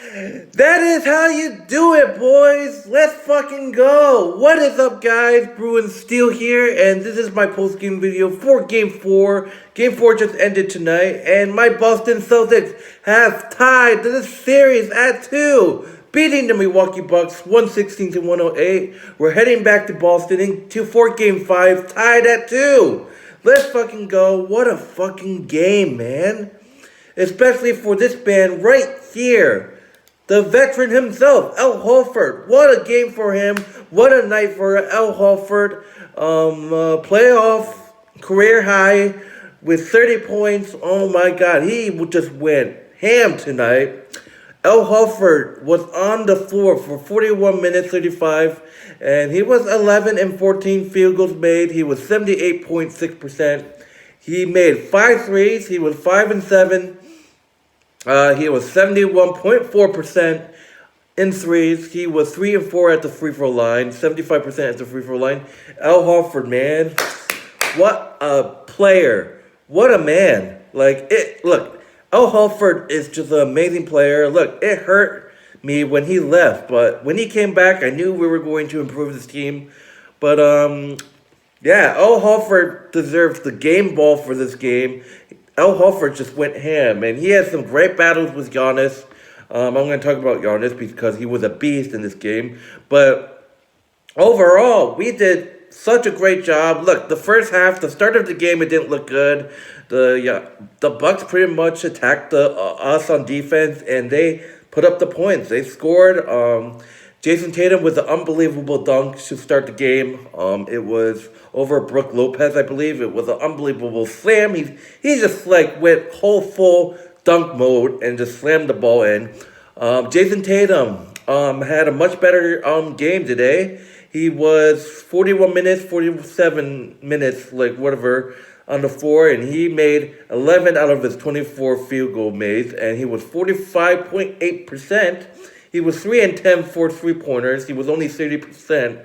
That is how you do it, boys. Let's fucking go. What is up, guys? Bruin Steel here, and this is my post-game video for Game 4. Game 4 just ended tonight, and my Boston Celtics have tied this series at 2, beating the Milwaukee Bucks 116 to 108. We're heading back to Boston into Game 5, tied at 2. Let's fucking go. What a fucking game, man. Especially for this man right here. The veteran himself, Al Horford. What a game for him. What a night for Al Horford. Playoff career high with 30 points. Oh my God. He just went ham tonight. Al Horford was on the floor for 41 minutes, 35. And he was 11 and 14 field goals made. He was 78.6%. He made 5 threes. He was 5 and 7. He was 71.4% in threes. He was 3 and 4 at the free throw line, 75% at the free throw line. Al Horford, man, what a player, what a man! Look, Al Horford is just an amazing player. Look, it hurt me when he left, but when he came back, I knew we were going to improve this team. But yeah, Al Horford deserves the game ball for this game. Al Horford just went ham, and he had some great battles with Giannis. I'm going to talk about Giannis because he was a beast in this game. But overall, we did such a great job. Look, the first half, the start of the game, it didn't look good. The Bucks pretty much attacked us on defense, and they put up the points. They scored. Jayson Tatum with an unbelievable dunk to start the game. It was over Brook Lopez, I believe. It was an unbelievable slam. He just went whole full dunk mode and just slammed the ball in. Jayson Tatum had a much better game today. He was 41 minutes, 47 minutes, whatever, on the floor, and he made 11 out of his 24 field goal made, and he was 45.8%. He was 3 and 10 for 3-pointers. He was only 30%.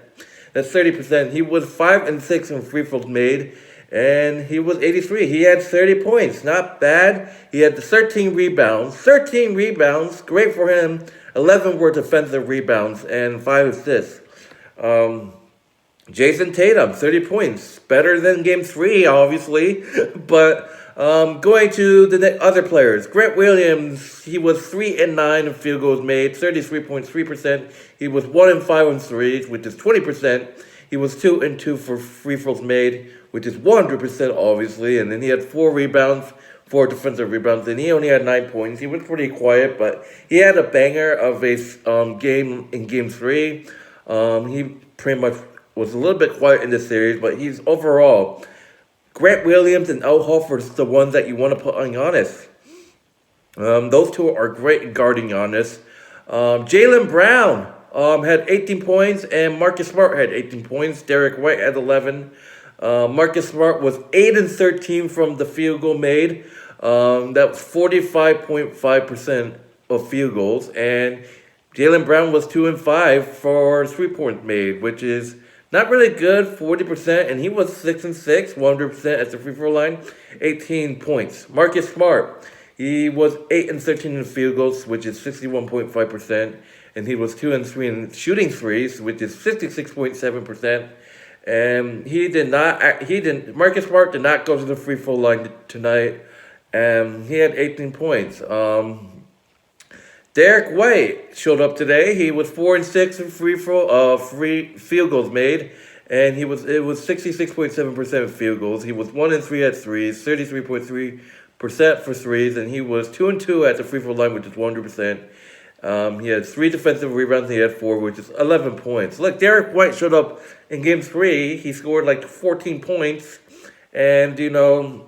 That's 30%. He was 5 and 6 in free throws made, and he was 83. He had 30 points. Not bad. He had 13 rebounds. 13 rebounds. Great for him. 11 were defensive rebounds and 5 assists. Jayson Tatum, 30 points. Better than Game 3, obviously. But going to the other players. Grant Williams, he was 3 and 9 in field goals made, 33.3%. He was 1 and 5 in threes, which is 20%. He was 2 and 2 for free throws made, which is 100%, obviously. And then he had 4 rebounds, 4 defensive rebounds, and he only had 9 points. He was pretty quiet, but he had a banger of a game in Game 3. He pretty much was a little bit quiet in this series, but he's overall... Grant Williams and Al Horford is the ones that you want to put on Giannis. Those two are great at guarding Giannis. Jaylen Brown had 18 points, and Marcus Smart had 18 points. Derek White had 11. Marcus Smart was 8 and 13 from the field goal made. That was 45.5% of field goals. And Jaylen Brown was 2 and 5 for 3-point made, which is not really good, 40%, and he was 6 and 6, 100% at the free throw line, 18 points. Marcus Smart, he was 8 and 13 in field goals, which is 61.5%, and he was 2 and 3 in shooting threes, which is 56.7%. And Marcus Smart did not go to the free throw line tonight, and he had 18 points. Derek White showed up today. He was 4 and 6 in free field goals made, and it was 66.7% field goals. He was 1 and 3 at threes, 33.3% for threes, and he was 2 and 2 at the free throw line, which is 100%. He had 3 defensive rebounds. He had 4, which is 11 points. Look, Derek White showed up in Game 3. He scored 14 points, and and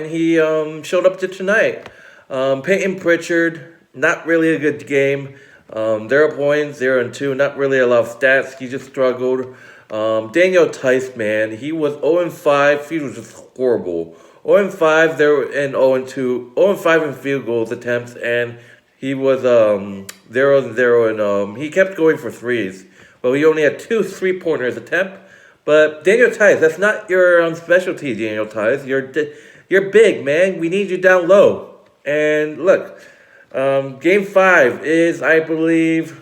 he showed up to tonight. Peyton Pritchard. Not really a good game. 0 points, 0 and 2. Not really a lot of stats. He just struggled. Daniel Tice, man, he was 0 and 5. He was just horrible. 0 and 5 there and 0 and 2. 0 and 5 in field goals attempts, and he was 0 and 0, and he kept going for threes. Well, he only had 2 3-pointers attempt. But Daniel Tice, that's not your specialty, Daniel Tice. You're big, man. We need you down low. And look. Game 5 is, I believe,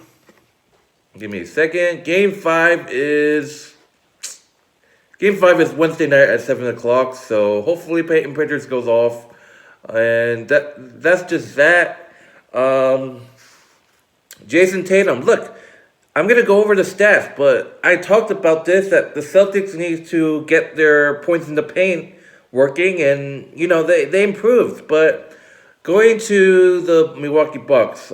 give me a second. Game 5 is Wednesday night at 7 o'clock. So hopefully Peyton Pritchard goes off, and that's just that. Um, Jayson Tatum. Look, I'm gonna go over the stats, but I talked about this that the Celtics need to get their points in the paint working, and they improved. But going to the Milwaukee Bucks,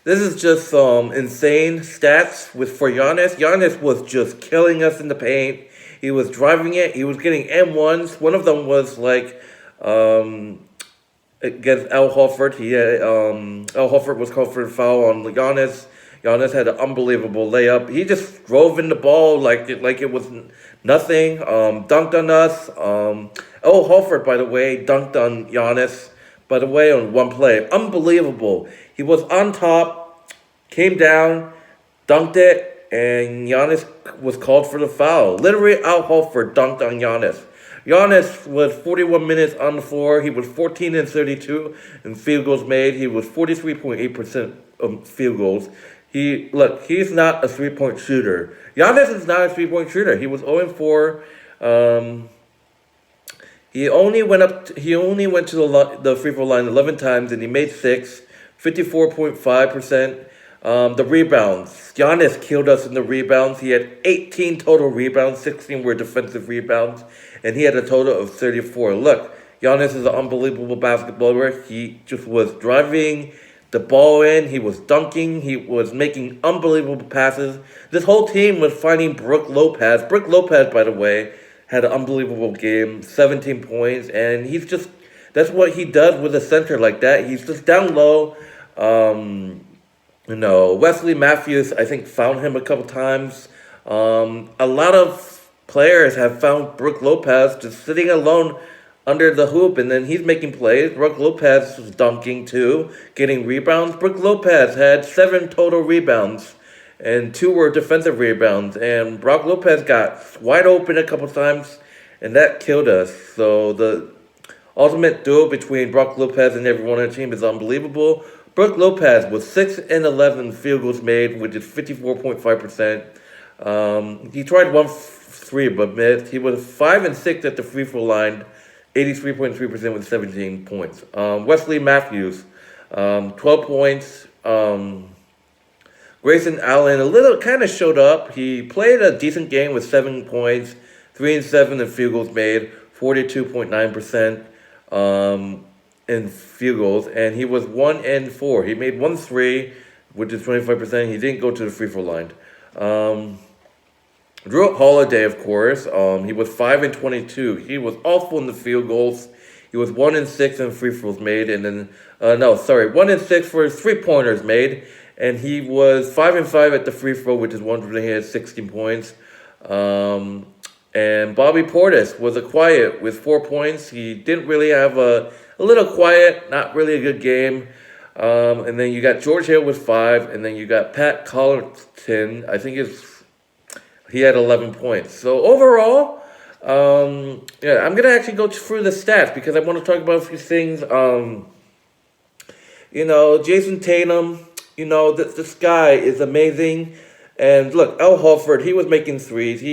this is just insane stats for Giannis. Giannis was just killing us in the paint. He was driving it. He was getting M1s. One of them was like against Al Horford. Al Horford was called for a foul on Giannis. Giannis had an unbelievable layup. He just drove in the ball like it was nothing. Dunked on us. Al Horford, by the way, dunked on Giannis. By the way, on one play, unbelievable. He was on top, came down, dunked it, and Giannis was called for the foul. Literally, Al Horford dunked on Giannis. Giannis was 41 minutes on the floor. He was 14 and 32 in field goals made. He was 43.8% of field goals. He's not a 3-point shooter. Giannis is not a 3-point shooter. He was 0-4. He only went to the free throw line 11 times, and he made 6, 54.5%. The rebounds. Giannis killed us in the rebounds. He had 18 total rebounds, 16 were defensive rebounds, and he had a total of 34. Look, Giannis is an unbelievable basketballer. He just was driving the ball in. He was dunking. He was making unbelievable passes. This whole team was finding Brook Lopez. Brook Lopez, by the way, had an unbelievable game, 17 points, and that's what he does with a center like that. He's just down low. Wesley Matthews, I think, found him a couple times. A lot of players have found Brook Lopez just sitting alone under the hoop, and then he's making plays. Brook Lopez was dunking too, getting rebounds. Brook Lopez had 7 total rebounds, and 2 were defensive rebounds. And Brook Lopez got wide open a couple times, and that killed us. So the ultimate duel between Brook Lopez and everyone on the team is unbelievable. Brook Lopez was 6 and 11 field goals made, which is 54.5%. He tried 1-3 but missed. He was 5 and 6 at the free throw line, 83.3% with 17 points. Wesley Matthews, 12 points. Grayson Allen a little kind of showed up. He played a decent game with 7 points, 3 and 7 in field goals made, 42.9% in field goals, and he was 1 and 4. He made 1 3, which is 25%. He didn't go to the free throw line. Drew Holiday, of course, he was 5 and 22. He was awful in the field goals. He was 1 and 6 in free throws made, and then 1 and 6 for 3-pointers made, and he was 5 and 5 at the free throw, which is one where he had 16 points. And Bobby Portis was a quiet with 4 points. He didn't really have a little quiet, not really a good game. And then you got George Hill with 5, and then you got Pat Connaughton. I think he had 11 points. So overall, I'm gonna actually go through the stats because I want to talk about a few things. Jayson Tatum. This guy is amazing. And look, Al Horford, he was making threes.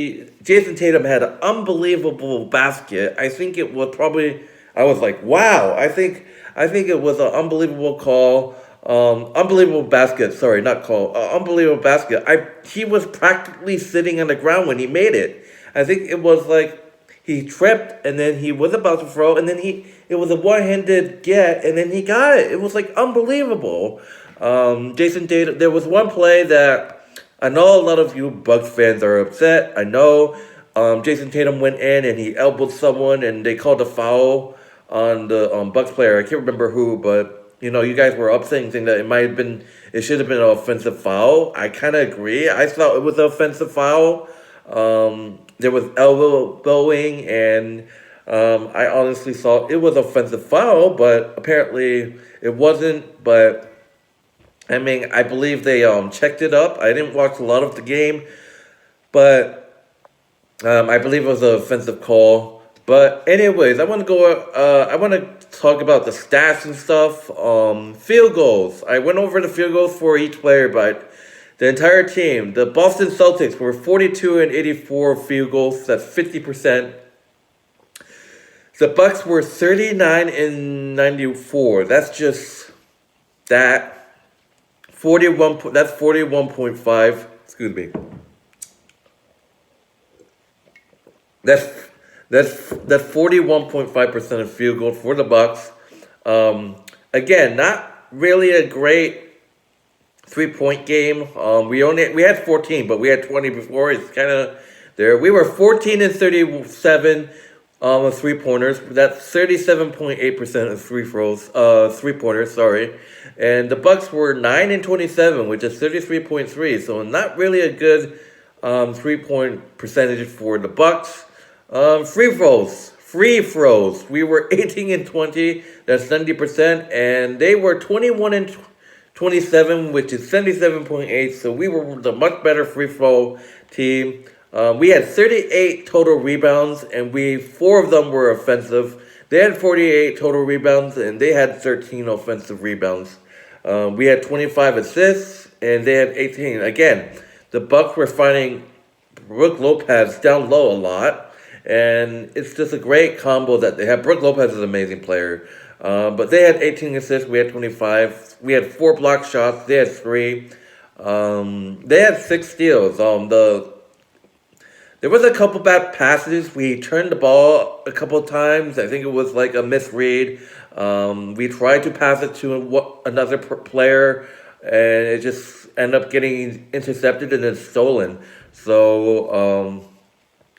Jayson Tatum had an unbelievable basket. I think it was probably, I was like, wow. I think it was an unbelievable call. Unbelievable basket. Sorry, not call. Unbelievable basket. He was practically sitting on the ground when he made it. I think it was like he tripped and then he was about to throw and then it was a one-handed get and then he got it. It was like unbelievable. Jayson Tatum, there was one play that I know a lot of you Bucks fans are upset. I know Jayson Tatum went in and he elbowed someone and they called a foul on the Bucks player. I can't remember who, but you guys were upset saying that it should have been an offensive foul. I kind of agree. I thought it was an offensive foul. There was elbowing and I honestly thought it was an offensive foul, but apparently it wasn't. But I mean, I believe they checked it up. I didn't watch a lot of the game, but I believe it was an offensive call. But anyways, I want to talk about the stats and stuff. Field goals. I went over the field goals for each player, but the entire team, the Boston Celtics were 42 and 84 field goals. That's 50%. The Bucks were 39 and 94. That's just that. 41. That's 41.5. Excuse me. That's that's 41.5% of field goals for the Bucks. Again, not really a great 3-point game. We had 14, but we had 20 before. It's kind of there. We were 14 and 37 of 3-pointers. That's 37.8% of free throws. 3-pointers. Sorry, and the Bucks were 9 and 27, which is 33.3. So not really a good 3-point percentage for the Bucks. Free throws. We were 18 and 20. That's 70%, and they were 21 and 27, which is 77.8. So we were the much better free throw team. We had 38 total rebounds, and 4 of them were offensive. They had 48 total rebounds, and they had 13 offensive rebounds. We had 25 assists, and they had 18. Again, the Bucks were finding Brook Lopez down low a lot. And it's just a great combo that they have. Brook Lopez is an amazing player. But they had 18 assists. We had 25. We had 4 block shots. They had 3. They had 6 steals. There was a couple bad passes. We turned the ball a couple of times. I think it was like a misread. We tried to pass it to another player, and it just ended up getting intercepted and then stolen. So...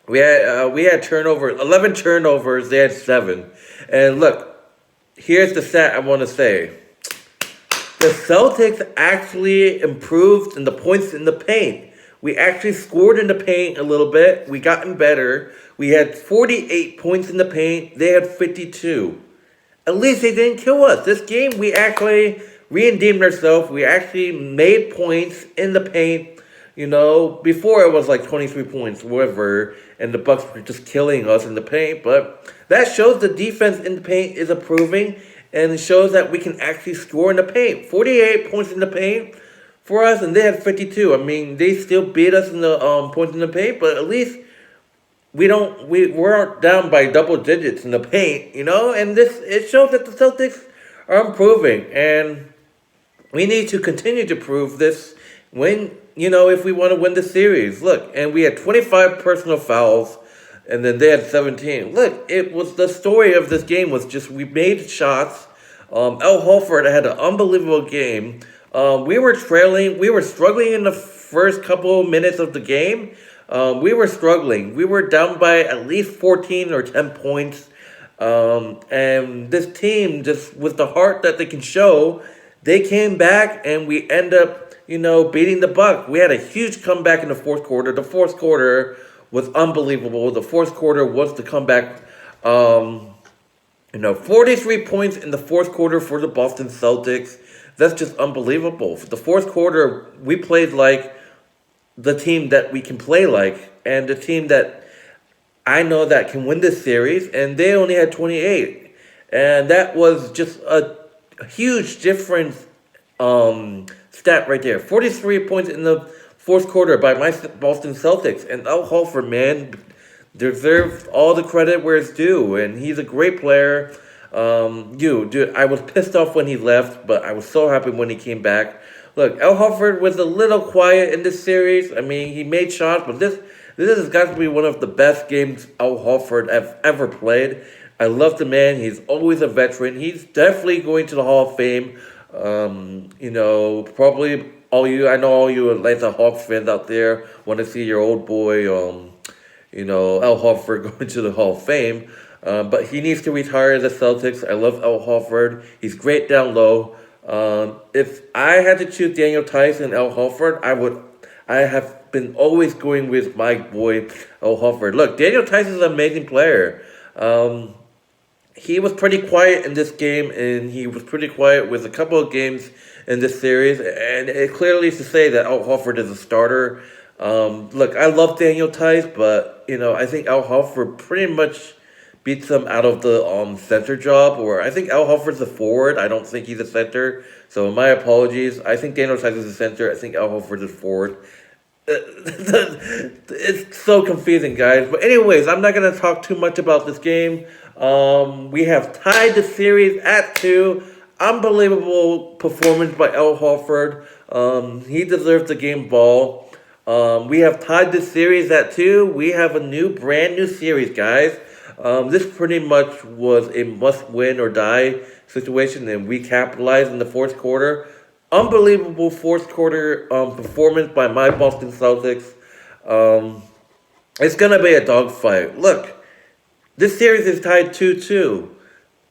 We had 11 turnovers. They had 7. And look, here's the stat I want to say. The Celtics actually improved in the points in the paint. We actually scored in the paint a little bit. We gotten better. We had 48 points in the paint. They had 52. At least they didn't kill us. This game, we actually redeemed ourselves. We actually made points in the paint. You know, before it was like 23 points, whatever, and the Bucks were just killing us in the paint. But that shows the defense in the paint is improving, and it shows that we can actually score in the paint. 48 points in the paint for us, and they had 52. I mean, they still beat us in the points in the paint, but at least we weren't down by double digits in the paint, you know. And it shows that the Celtics are improving, and we need to continue to prove this if we want to win the series. Look, and we had 25 personal fouls, and then they had 17. Look, it was the story of this game was just we made shots. Al Horford had an unbelievable game. We were trailing. We were struggling in the first couple minutes of the game. We were struggling. We were down by at least 14 or 10 points. And this team, just with the heart that they can show, they came back, and we end up beating the Bucks. We had a huge comeback in the fourth quarter. The fourth quarter was unbelievable. The fourth quarter was the comeback. 43 points in the fourth quarter for the Boston Celtics. That's just unbelievable. For the fourth quarter, we played like the team that we can play like, and the team that I know that can win this series, and they only had 28. And that was just a huge difference. Stat right there. 43 points in the fourth quarter by my Boston Celtics. And Al Horford, man, deserves all the credit where it's due. And he's a great player. Dude, I was pissed off when he left, but I was so happy when he came back. Look, Al Horford was a little quiet in this series. I mean, he made shots, but this has got to be one of the best games Al Horford have ever played. I love the man. He's always a veteran. He's definitely going to the Hall of Fame. Probably I know all you Atlanta Hawks fans out there want to see your old boy, Al Horford going to the Hall of Fame. But he needs to retire the Celtics. I love Al Horford. He's great down low. If I had to choose Daniel Tice and Al Horford, I have been always going with my boy, Al Horford. Look, Daniel Tice is an amazing player. He was pretty quiet in this game, and he was pretty quiet with a couple of games in this series. And it clearly is to say that Al Horford is a starter. Look, I love Daniel Tice, but, I think Al Horford pretty much beats them out of the center job. Or I think Al Horford's a forward. I don't think he's a center. So my apologies. I think Daniel Tice is a center. I think Al Horford is forward. It's so confusing, guys. But anyways, I'm not gonna talk too much about this game. We have tied the series at 2. Unbelievable performance by Al Horford. He deserves the game ball. We have tied the series at 2. We have a brand new series, guys. This pretty much was a must-win or die situation, and we capitalized in the fourth quarter. Unbelievable fourth quarter performance by my Boston Celtics. It's going to be a dogfight. Look, this series is tied 2-2.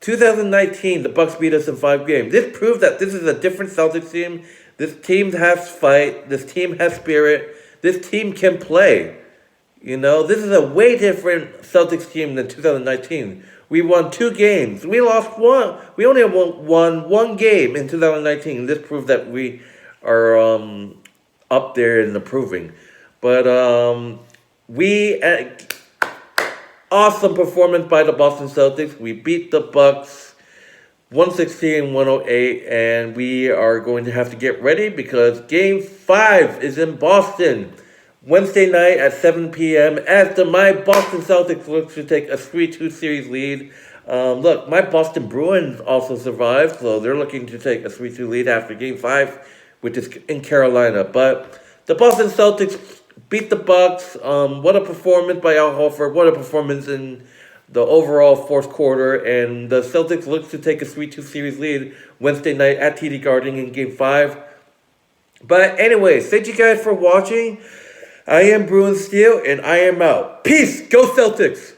2019, the Bucks beat us in 5 games. This proves that this is a different Celtics team. This team has fight. This team has spirit. This team can play. This is a way different Celtics team than 2019. We won 2 games. We lost 1. We only won 1 game in 2019. This proves that we are up there in improving. But awesome performance by the Boston Celtics. We beat the Bucks 116-108, and we are going to have to get ready because Game 5 is in Boston Wednesday night at 7 p.m. as my Boston Celtics look to take a 3-2 series lead. Look, my Boston Bruins also survived, so they're looking to take a 3-2 lead after Game 5, which is in Carolina. But the Boston Celtics beat the Bucks. What a performance by Al Horford. What a performance in the overall fourth quarter. And the Celtics look to take a 3-2 series lead Wednesday night at TD Garden in Game 5. But anyways, thank you guys for watching. I am Bruin Steel, and I am out. Peace! Go Celtics!